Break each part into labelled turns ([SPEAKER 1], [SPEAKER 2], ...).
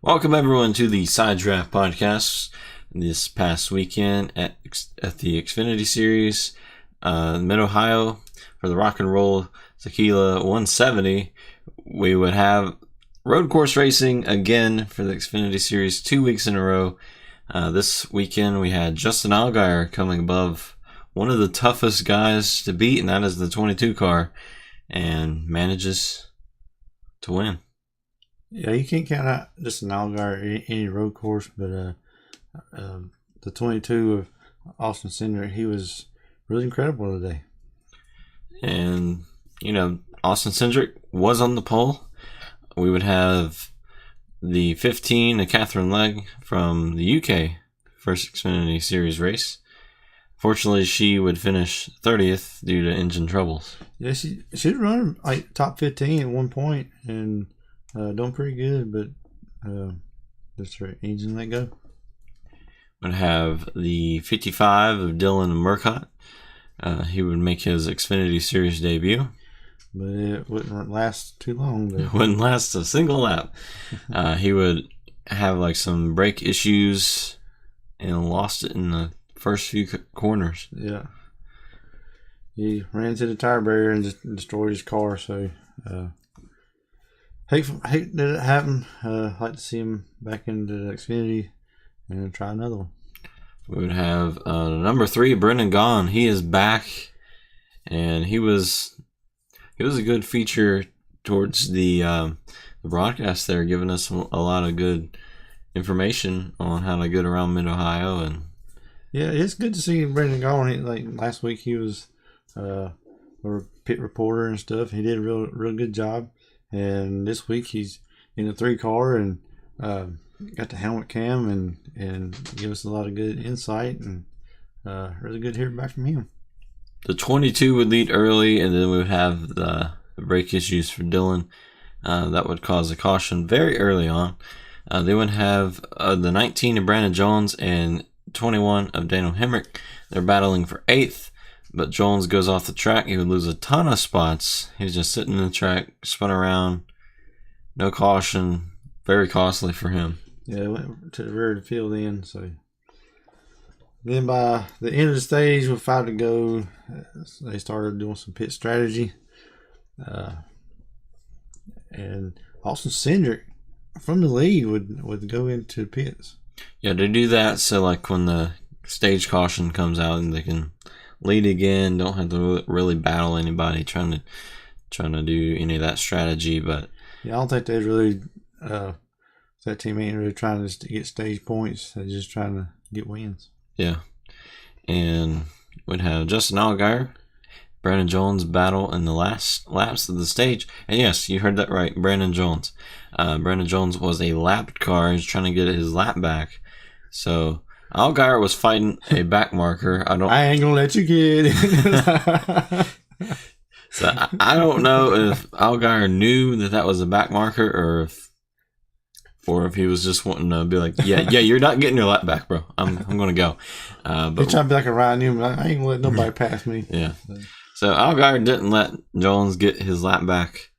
[SPEAKER 1] Welcome everyone to the Side Draft Podcast. This past weekend at the Xfinity Series, Mid-Ohio, for the RockNRoll Tequila 170, we would have road course racing again for the Xfinity Series 2 weeks in a row. This weekend we had Justin Allgaier coming above one of the toughest guys to beat, and that is the 22 car, and manages to win.
[SPEAKER 2] Yeah, you can't count out just an Allgaier any road course, but the 22 of Austin Cindric, he was really incredible today.
[SPEAKER 1] And, Austin Cindric was on the pole. We would have the 15 of Catherine Legg from the UK first Xfinity Series race. Fortunately, she would finish 30th due to engine troubles.
[SPEAKER 2] Yeah, she'd run like top 15 at one point and doing pretty good, but just her engine let go.
[SPEAKER 1] Would have the 55 of Dylan Murcott. He would make his Xfinity Series debut.
[SPEAKER 2] But it wouldn't last too long.
[SPEAKER 1] It wouldn't last a single lap. He would have like some brake issues and lost it in the first few corners.
[SPEAKER 2] Yeah. He ran into the tire barrier and just destroyed his car. So, hate that it happened. Like to see him back into the Xfinity and try another one. We
[SPEAKER 1] would have number 3, Brendan Gaughan. He is back, and he was a good feature towards the broadcast there, giving us a lot of good information on how to get around Mid-Ohio. And
[SPEAKER 2] yeah, it's good to see Brendan Gaughan. Like last week, he was a pit reporter and stuff. He did a real good job. And this week, he's in a 3 car and got the helmet cam and give us a lot of good insight, and really good to hear back from him.
[SPEAKER 1] The 22 would lead early, and then we would have the brake issues for Dylan. That would cause a caution very early on. They would have the 19 of Brandon Jones and 21 of Daniel Hemrick. They're battling for 8th, but Jones goes off the track. He would lose a ton of spots. He was just sitting in the track, spun around, no caution, very costly for him.
[SPEAKER 2] Yeah, it went to the rear of the field then. So then by the end of the stage with 5 to go, they started doing some pit strategy. And Austin Cindric from the lead would go into pits.
[SPEAKER 1] Yeah, they do that so like when the stage caution comes out and they can lead again, don't have to really battle anybody trying to do any of that strategy. But
[SPEAKER 2] yeah, I don't think they really that team ain't really trying to get stage points. They're just trying to get wins.
[SPEAKER 1] Yeah. And we'd have Justin Allgaier, Brandon Jones battle in the last laps of the stage. And yes, you heard that right, Brandon Jones. Brandon Jones was a lapped car. He's trying to get his lap back. So Allgaier was fighting a back marker.
[SPEAKER 2] I ain't gonna let you get it.
[SPEAKER 1] So I don't know if Allgaier knew that was a back marker, or if he was just wanting to be like, yeah, you're not getting your lap back, bro. I'm gonna go.
[SPEAKER 2] But he's trying to be like a Ryan Newman. I ain't gonna let nobody pass me.
[SPEAKER 1] Yeah. So Allgaier didn't let Jones get his lap back.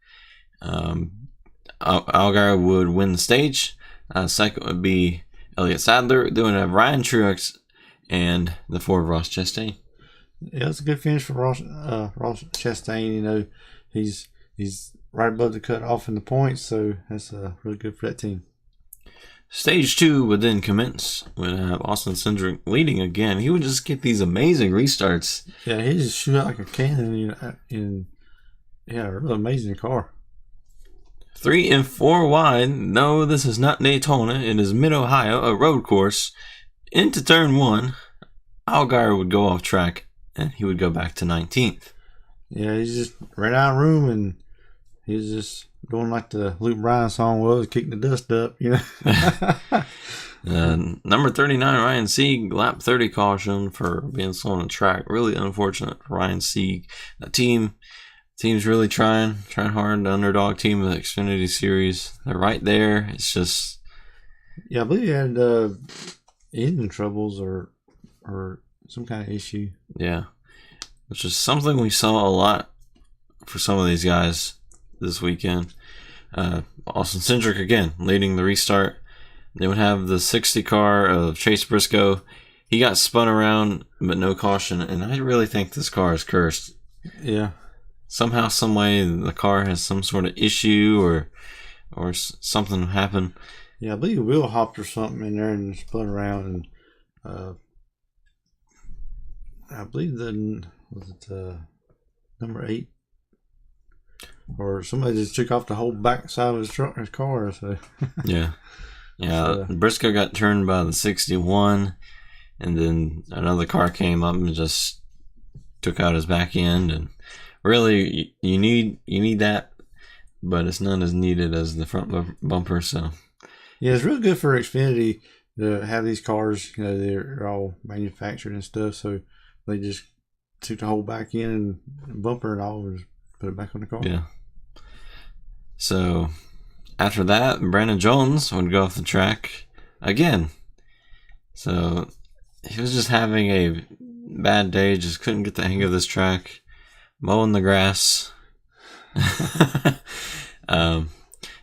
[SPEAKER 1] Allgaier would win the stage. Second would be Elliott Sadler. Then we'd have Ryan Truex and the Ford Ross Chastain.
[SPEAKER 2] Yeah, it's a good finish for Ross Chastain. He's right above the cutoff in the points, so that's really good for that team.
[SPEAKER 1] Stage 2 would then commence. We'd have Austin Cindric leading again. He would just get these amazing restarts.
[SPEAKER 2] Yeah, he just shoot out like a cannon. A really amazing car.
[SPEAKER 1] 3 and 4 wide. No, this is not Daytona. It is Mid-Ohio, a road course. Into turn 1, Allgaier would go off track, and he would go back to 19th.
[SPEAKER 2] Yeah, he just ran out of room, and he was just doing like the Luke Bryan song was, kicking the dust up,
[SPEAKER 1] Number 39, Ryan Sieg, lap 30 caution for being slow on the track. Really unfortunate for Ryan Sieg. That team's really trying hard. The underdog team of the Xfinity Series, they're right there. It's just,
[SPEAKER 2] yeah, I believe he had engine troubles or some kind of issue.
[SPEAKER 1] Yeah, which is something we saw a lot for some of these guys this weekend. Austin Cindric again leading the restart. They would have the 60 car of Chase Briscoe. He got spun around, but no caution, and I really think this car is cursed.
[SPEAKER 2] Yeah.
[SPEAKER 1] Somehow, some way, the car has some sort of issue or something happened.
[SPEAKER 2] Yeah, I believe a wheel hopped or something in there and spun around, and I believe was it number 8, or somebody just took off the whole back side of his car. So
[SPEAKER 1] Yeah. Briscoe got turned by the 61, and then another car came up and just took out his back end. And really, you need that, but it's not as needed as the front bumper. So
[SPEAKER 2] yeah, it's really good for Xfinity to have these cars. They're all manufactured and stuff, so they just took the whole back end and bumper and all and just put it back on the car.
[SPEAKER 1] Yeah. So after that, Brandon Jones would go off the track again. So he was just having a bad day, just couldn't get the hang of this track, mowing the grass.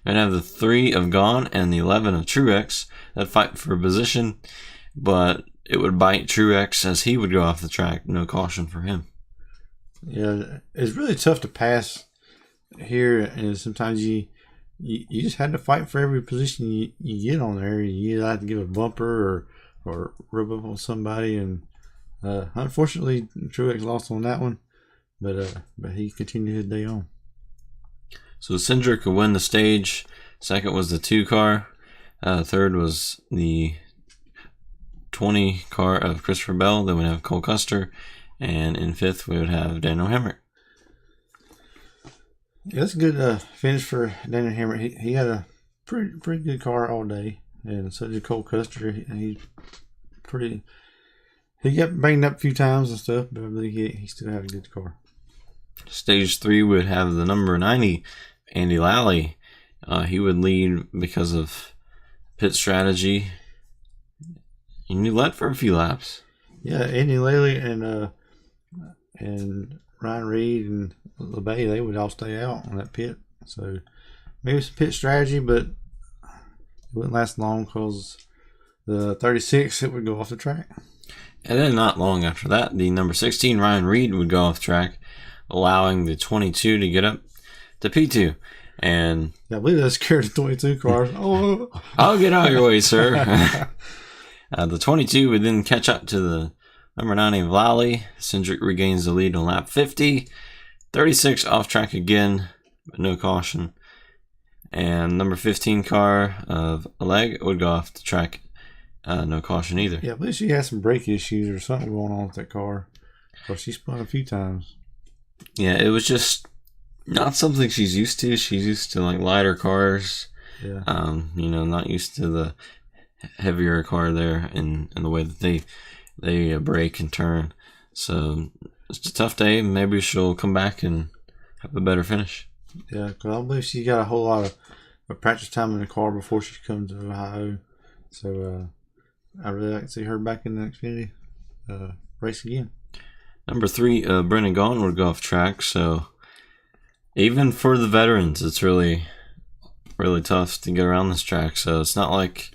[SPEAKER 1] We'd have the 3 of Gone and the 11 of Truex that fight for position, but it would bite Truex as he would go off the track. No caution for him.
[SPEAKER 2] Yeah, it's really tough to pass here, and sometimes you just had to fight for every position you get on there. You either have to give a bumper or rub up on somebody, and unfortunately Truex lost on that one, but he continued his day on.
[SPEAKER 1] So Cindric could win the stage. Second was the 2 car. Third was the 20 car of Christopher Bell. Then we'd have Cole Custer, and in 5th we would have Daniel Hemrick.
[SPEAKER 2] Yeah, that's a good finish for Daniel Hemrick. He had a pretty good car all day, and so did Cole Custer. He got banged up a few times and stuff, but I believe he still had a good car.
[SPEAKER 1] Stage 3 would have the number 90, Andy Lally. He would lead because of pit strategy. He led for a few laps.
[SPEAKER 2] Yeah, Andy Lally and Ryan Reed and LeBay, they would all stay out on that pit. So maybe some pit strategy, but it wouldn't last long because the 36, it would go off the track.
[SPEAKER 1] And then not long after that, the number 16, Ryan Reed, would go off track, allowing the 22 to get up to P2. And
[SPEAKER 2] yeah, I believe that scared the 22 cars. Oh,
[SPEAKER 1] I'll get out of your way, sir. The 22 would then catch up to the number 90 of Lally. Cindric regains the lead on lap 50. 36 off track again, but no caution. And number 15 car of Allgaier would go off the track. No caution either.
[SPEAKER 2] Yeah, I believe she had some brake issues or something going on with that car. So she spun a few times.
[SPEAKER 1] Yeah, it was just not something she's used to. She's used to like lighter cars.
[SPEAKER 2] Yeah.
[SPEAKER 1] Not used to the heavier car there and the way that they brake and turn. So it's a tough day. Maybe she'll come back and have a better finish.
[SPEAKER 2] Yeah, because I believe she got a whole lot of practice time in the car before she comes to Ohio. So I really like to see her back in the Xfinity race again.
[SPEAKER 1] Number 3, Brendan Gaughan would go off track. So even for the veterans, it's really, really tough to get around this track. So it's not like,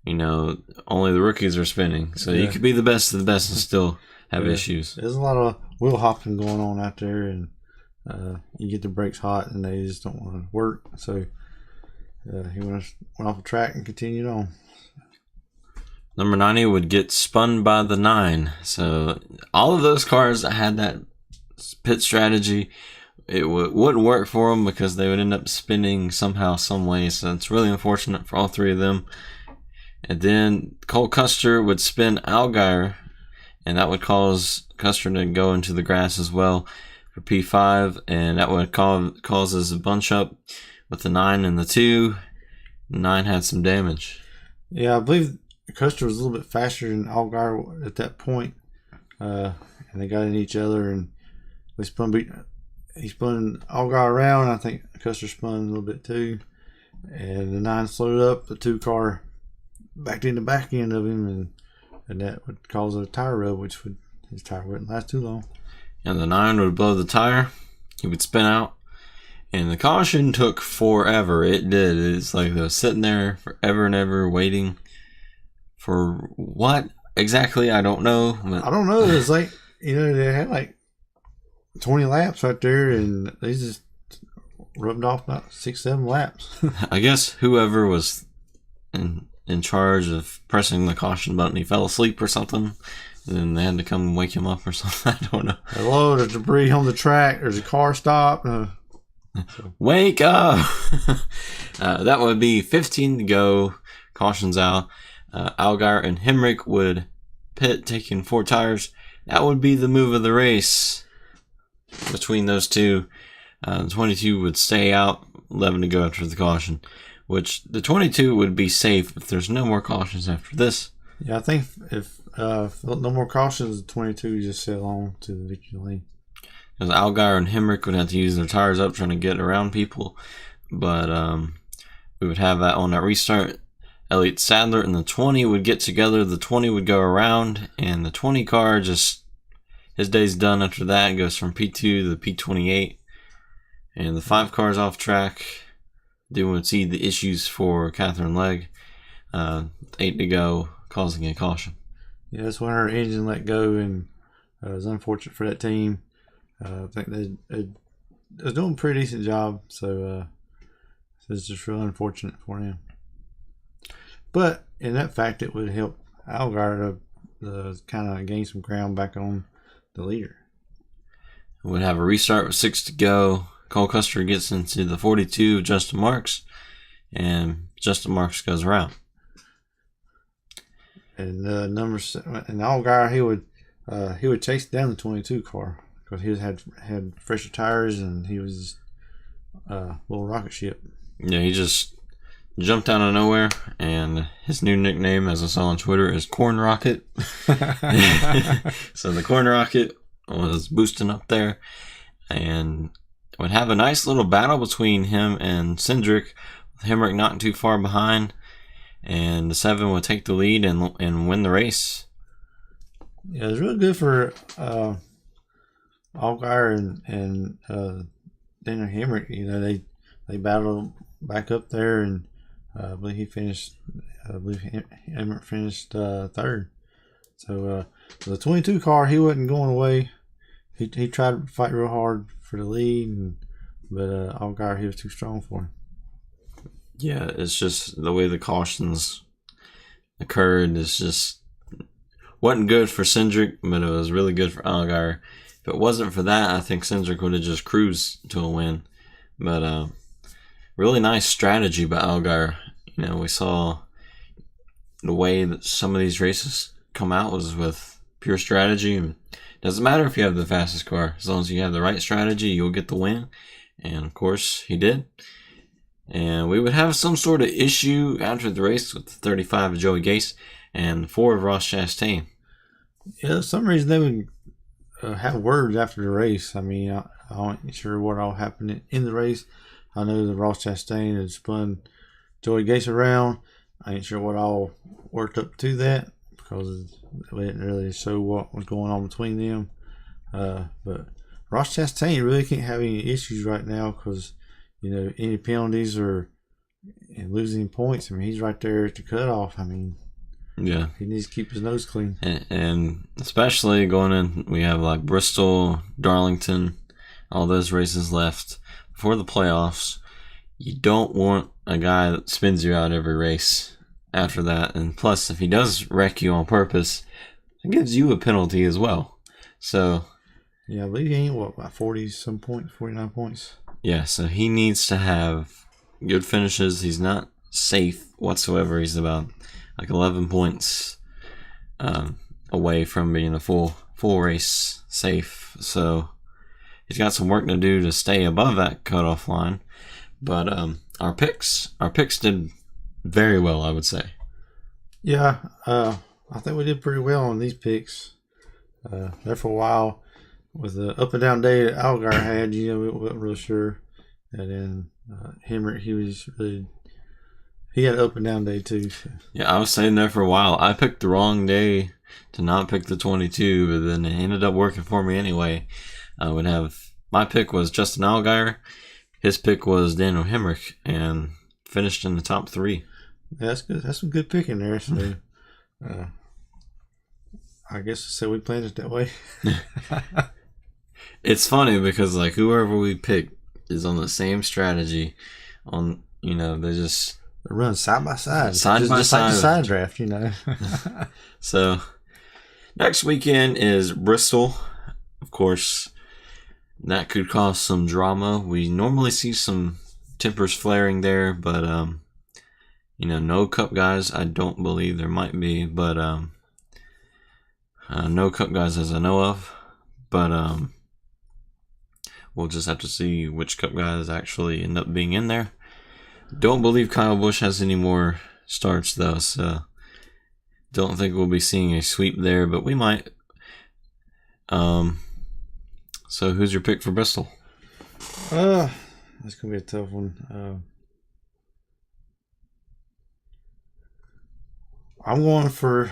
[SPEAKER 1] only the rookies are spinning. So you could be the best of the best and still have issues.
[SPEAKER 2] There's a lot of wheel hopping going on out there, and you get the brakes hot and they just don't want to work. So he went off the track and continued on.
[SPEAKER 1] Number 90 would get spun by the 9. So all of those cars that had that pit strategy, it wouldn't work for them because they would end up spinning somehow, some way. So it's really unfortunate for all 3 of them. And then Cole Custer would spin Allgaier, and that would cause Custer to go into the grass as well for P5, and that would causes a bunch up with the 9 and the 2. 9 had some damage.
[SPEAKER 2] Yeah, I believe Custer was a little bit faster than Allgaier at that point, and they got in each other, and he spun Allgaier around. I think Custer spun a little bit too, and the 9 slowed up. The 2 car backed in the back end of him, and that would cause a tire rub, his tire wouldn't last too long.
[SPEAKER 1] And the 9 would blow the tire. He would spin out, And the caution took forever. It did. It's like they were sitting there forever and ever waiting for what exactly? I don't know.
[SPEAKER 2] I don't know. It's like, they had like 20 laps right there, and they just rubbed off about 6-7 laps.
[SPEAKER 1] I guess whoever was in charge of pressing the caution button, he fell asleep or something. And then they had to come wake him up or something. I don't know.
[SPEAKER 2] Hello, there's debris on the track. There's a car stop.
[SPEAKER 1] Wake up! That would be 15 to go. Caution's out. Allgaier and Hemrick would pit, taking 4 tires. That would be the move of the race between those two. The 22 would stay out, 11 to go after the caution, which the 22 would be safe if there's no more cautions after this.
[SPEAKER 2] Yeah, I think if no more cautions, the 22 just sail on to the victory lane.
[SPEAKER 1] Because Allgaier and Hemrick would have to use their tires up trying to get around people. But we would have that on that restart. Elliott Sadler and the 20 would get together. The 20 would go around. And the 20 car just, his day's done after that. It goes from P2 to the P28. And the 5 cars off track. They would see the issues for Catherine Legg. 8 to go, causing a caution.
[SPEAKER 2] Yeah, that's when her engine let go. And it was unfortunate for that team. I think they was doing a pretty decent job, so it's just real unfortunate for him. But in that fact, it would help Allgaier to kind of gain some ground back on the leader.
[SPEAKER 1] We'd have a restart with 6 to go. Cole Custer gets into the 42 of Justin Marks, and Justin Marks goes around.
[SPEAKER 2] And Allgaier, he would chase down the 22 car. Because he had fresher tires, and he was a little rocket ship.
[SPEAKER 1] Yeah, he just jumped out of nowhere, and his new nickname, as I saw on Twitter, is Corn Rocket. So the Corn Rocket was boosting up there, and would have a nice little battle between him and Cindric, with Hemrick not too far behind, and the 7 would take the lead and win the race.
[SPEAKER 2] Yeah, it was really good for Allgaier and Daniel Hemrick. They battled back up there, and I believe Hemrick finished 3rd. So the 22 car, he wasn't going away. He tried to fight real hard for the lead, but Allgaier, he was too strong for him.
[SPEAKER 1] Yeah, it's just the way the cautions occurred. It's just wasn't good for Cindric, but it was really good for Allgaier. If it wasn't for that, I think Cindric would have just cruised to a win. But really nice strategy by Allgaier. We saw the way that some of these races come out was with pure strategy. It doesn't matter if you have the fastest car. As long as you have the right strategy, you'll get the win. And, of course, he did. And we would have some sort of issue after the race with the 35 of Joey Gase and 4 of Ross Chastain.
[SPEAKER 2] Yeah, for some reason they would have words after the race. I mean, I wasn't sure what all happened in the race. I know that Ross Chastain had spun Joey Gase around. I ain't sure what all worked up to that because we didn't really show what was going on between them. But Ross Chastain really can't have any issues right now because, any penalties or losing points. I mean, he's right there at the cutoff. I mean,
[SPEAKER 1] yeah,
[SPEAKER 2] he needs to keep his nose clean.
[SPEAKER 1] And especially going in, we have like Bristol, Darlington, all those races left before the playoffs. You don't want a guy that spins you out every race after that. And plus, if he does wreck you on purpose, it gives you a penalty as well. So,
[SPEAKER 2] yeah, I believe he ain't, about 40-some points, 49 points?
[SPEAKER 1] Yeah, so he needs to have good finishes. He's not safe whatsoever. He's about like 11 points away from being a full race safe. So he's got some work to do to stay above that cutoff line. But our picks did very well, I would say.
[SPEAKER 2] Yeah, I think we did pretty well on these picks. There for a while, with the up and down day that Allgaier had, we weren't real sure. And then Hemrick, he had an up and down day too. So.
[SPEAKER 1] Yeah, I was saying there for a while. I picked the wrong day to not pick the 22, but then it ended up working for me anyway. I would have, my pick was Justin Allgaier, his pick was Daniel Hemrick and finished in the top 3.
[SPEAKER 2] Yeah, that's good. That's some good picking there. So, I guess so we planned it that way.
[SPEAKER 1] It's funny because like whoever we pick is on the same strategy. On they just
[SPEAKER 2] run side by side,
[SPEAKER 1] side by side,
[SPEAKER 2] like the side draft.
[SPEAKER 1] So next weekend is Bristol. Of course, that could cause some drama. We normally see some tempers flaring there, but no Cup guys. I don't believe there might be, but no Cup guys as I know of. But we'll just have to see which Cup guys actually end up being in there. Don't believe Kyle Busch has any more starts though, so don't think we'll be seeing a sweep there, but we might. So who's your pick for Bristol?
[SPEAKER 2] That's gonna be a tough one. I'm going for.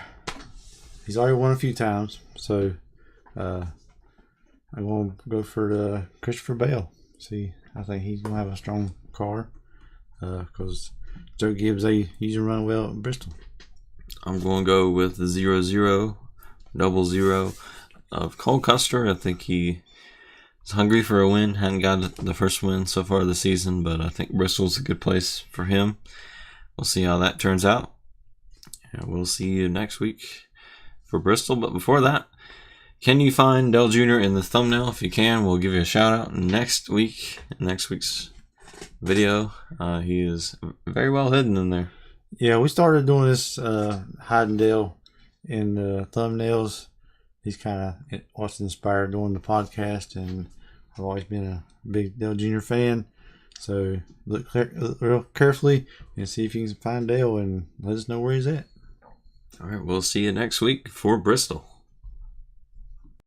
[SPEAKER 2] He's already won a few times, so I'm going to go for Christopher Bale. See, I think he's going to have a strong car because Joe Gibbs, they usually run well at Bristol.
[SPEAKER 1] I'm going to go with the 0-0, 0-0 of Cole Custer. I think he is hungry for a win. Hadn't got the first win so far this season, but I think Bristol's a good place for him. We'll see how that turns out. And we'll see you next week for Bristol. But before that, can you find Dale Jr. in the thumbnail? If you can, we'll give you a shout out next week. In next week's video, he is very well hidden in there.
[SPEAKER 2] Yeah, we started doing this hiding Dale in the thumbnails. He's kind of what's inspired doing the podcast, and I've always been a big Dale Jr. fan. So look real carefully and see if you can find Dale and let us know where he's at.
[SPEAKER 1] All right, we'll see you next week for Bristol.